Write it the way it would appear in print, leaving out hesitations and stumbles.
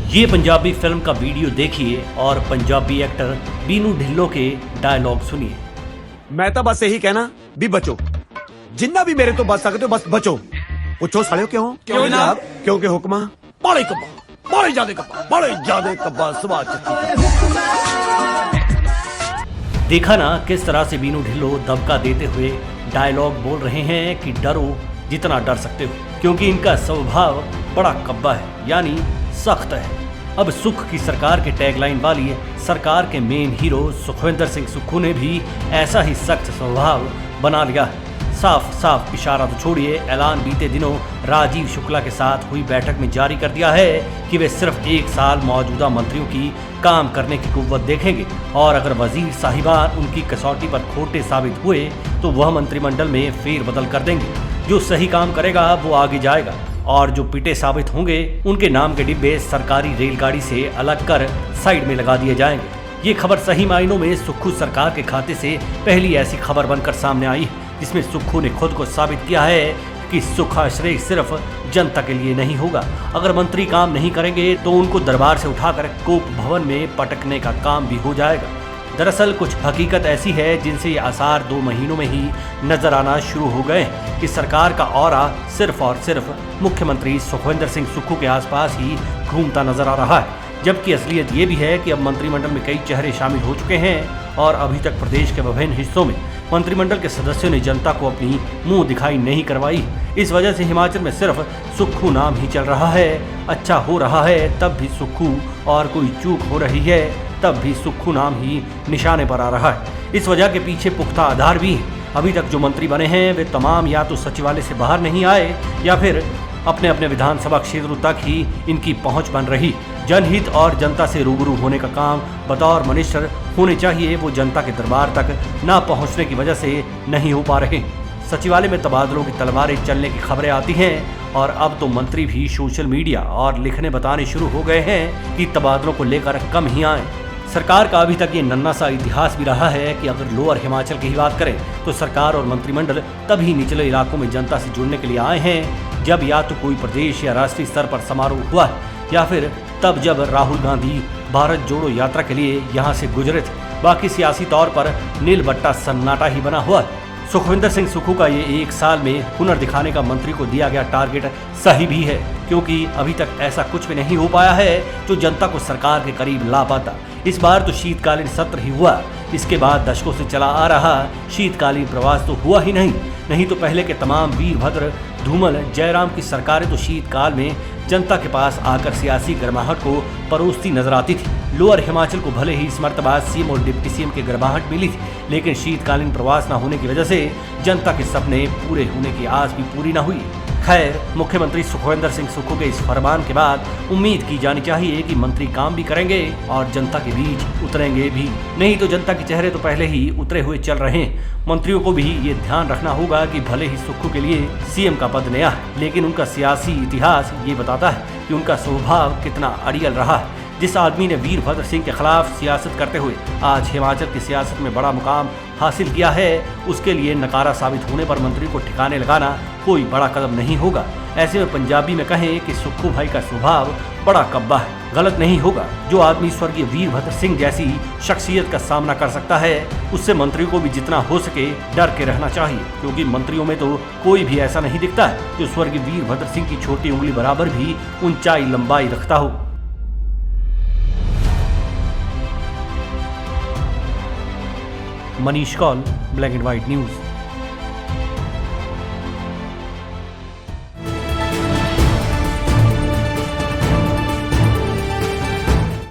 ये पंजाबी फिल्म का वीडियो देखिए और पंजाबी एक्टर बीनू ढिल्लों के डायलॉग सुनिए। मैं तो बस यही कहना भी बचो, जिन्ना भी मेरे तो बच सकते हो बस बचो। पूछो सालियो क्यों जनाब? क्योंकि हुक्मा बड़े ज्यादा कब्बा सवा देखा ना किस तरह से बीनू ढिल्लों दबका देते हुए डायलॉग बोल रहे हैं कि डरो जितना डर सकते हो, क्योंकि इनका स्वभाव बड़ा कब्बा है, यानी सख्त है। अब सुख की सरकार के टैगलाइन वाली सरकार के मेन हीरो सुखविंदर सिंह सुक्खू ने भी ऐसा ही सख्त स्वभाव बना लिया है। साफ साफ इशारा तो छोड़िए, ऐलान बीते दिनों राजीव शुक्ला के साथ हुई बैठक में जारी कर दिया है कि वे सिर्फ 1 साल मौजूदा मंत्रियों की काम करने की कुव्वत देखेंगे और अगर वजीर साहिबान उनकी कसौटी पर खोटे साबित हुए तो वह मंत्रिमंडल में फेरबदल कर देंगे। जो सही काम करेगा वो आगे जाएगा और जो पिटे साबित होंगे उनके नाम के डिब्बे सरकारी रेलगाड़ी से अलग कर साइड में लगा दिए जाएंगे। ये खबर सही मायनों में सुक्खू सरकार के खाते से पहली ऐसी खबर बनकर सामने आई है जिसमें सुक्खू ने खुद को साबित किया है कि सुखाश्रय सिर्फ जनता के लिए नहीं होगा। अगर मंत्री काम नहीं करेंगे तो उनको दरबार से उठाकर कोप भवन में पटकने का काम भी हो जाएगा। दरअसल कुछ हकीकत ऐसी है जिनसे ये आसार 2 महीनों में ही नजर आना शुरू हो गए कि सरकार का ऑरा सिर्फ और सिर्फ मुख्यमंत्री सुखविंदर सिंह सुक्खू के आसपास ही घूमता नजर आ रहा है। जबकि असलियत ये भी है कि अब मंत्रिमंडल में कई चेहरे शामिल हो चुके हैं और अभी तक प्रदेश के विभिन्न हिस्सों में मंत्रिमंडल के सदस्यों ने जनता को अपनी मुंह दिखाई नहीं करवाई। इस वजह से हिमाचल में सिर्फ सुक्खू नाम ही चल रहा है। अच्छा हो रहा है तब भी सुक्खू, और कोई चूक हो रही है तब भी सुक्खू नाम ही निशाने पर आ रहा है। इस वजह के पीछे पुख्ता आधार भी है। अभी तक जो मंत्री बने हैं वे तमाम या तो सचिवालय से बाहर नहीं आए या फिर अपने अपने विधानसभा क्षेत्रों तक ही इनकी पहुंच बन रही। जनहित और जनता से रूबरू होने का काम बतौर मिनिस्टर होने चाहिए, वो जनता के दरबार तक ना पहुंचने की वजह से नहीं हो पा रहे। सचिवालय में तबादलों की तलवारें चलने की खबरें आती हैं और अब तो मंत्री भी सोशल मीडिया और लिखने बताने शुरू हो गए हैं कि तबादलों को लेकर कम ही आए। सरकार का अभी तक ये नन्हा सा इतिहास भी रहा है कि अगर लोअर हिमाचल की ही बात करें तो सरकार और मंत्रिमंडल तभी निचले इलाकों में जनता से जुड़ने के लिए आए हैं जब या तो कोई प्रदेश या राष्ट्रीय स्तर पर समारोह हुआ है या फिर तब जब राहुल गांधी भारत जोड़ो यात्रा के लिए यहाँ से गुजरे थे। बाकी सियासी तौर पर नीलबट्टा सन्नाटा ही बना हुआ है। सुखविंदर सिंह सुक्खू का ये 1 साल में हुनर दिखाने का मंत्री को दिया गया टारगेट सही भी है, क्योंकि अभी तक ऐसा कुछ भी नहीं हो पाया है जो जनता को सरकार के करीब ला पाता। इस बार तो शीतकालीन सत्र ही हुआ, इसके बाद दशकों से चला आ रहा शीतकालीन प्रवास तो हुआ ही नहीं तो पहले के तमाम वीरभद्र, धूमल, जयराम की सरकारें तो शीतकाल में जनता के पास आकर सियासी गर्माहट को परोसती नजर आती थी। लोअर हिमाचल को भले ही इस मर्तबा सीएम और डिप्टी सीएम की गर्माहट मिली थी, लेकिन शीतकालीन प्रवास न होने की वजह से जनता के सपने पूरे होने की आस भी पूरी न हुई। खैर, मुख्यमंत्री सुखविंदर सिंह सुक्खू के इस फरमान के बाद उम्मीद की जानी चाहिए कि मंत्री काम भी करेंगे और जनता के बीच उतरेंगे भी। नहीं तो जनता के चेहरे तो पहले ही उतरे हुए चल रहे हैं। मंत्रियों को भी ये ध्यान रखना होगा कि भले ही सुक्खू के लिए सीएम का पद नया है, लेकिन उनका सियासी इतिहास ये बताता है कि उनका स्वभाव कितना अड़ियल रहा है। जिस आदमी ने वीरभद्र सिंह के खिलाफ सियासत करते हुए आज हिमाचल की सियासत में बड़ा मुकाम हासिल किया है, उसके लिए नकारा साबित होने पर मंत्री को ठिकाने लगाना कोई बड़ा कदम नहीं होगा। ऐसे में पंजाबी में कहें कि सुक्खू भाई का स्वभाव बड़ा कब्बा है, गलत नहीं होगा। जो आदमी स्वर्गीय वीरभद्र सिंह जैसी शख्सियत का सामना कर सकता है, उससे मंत्रियों को भी जितना हो सके डर के रहना चाहिए, क्योंकि मंत्रियों में तो कोई भी ऐसा नहीं दिखता है जो स्वर्गीय वीरभद्र सिंह की छोटी उंगली बराबर भी ऊंचाई लंबाई रखता हो। Manish Kaul, black and white news.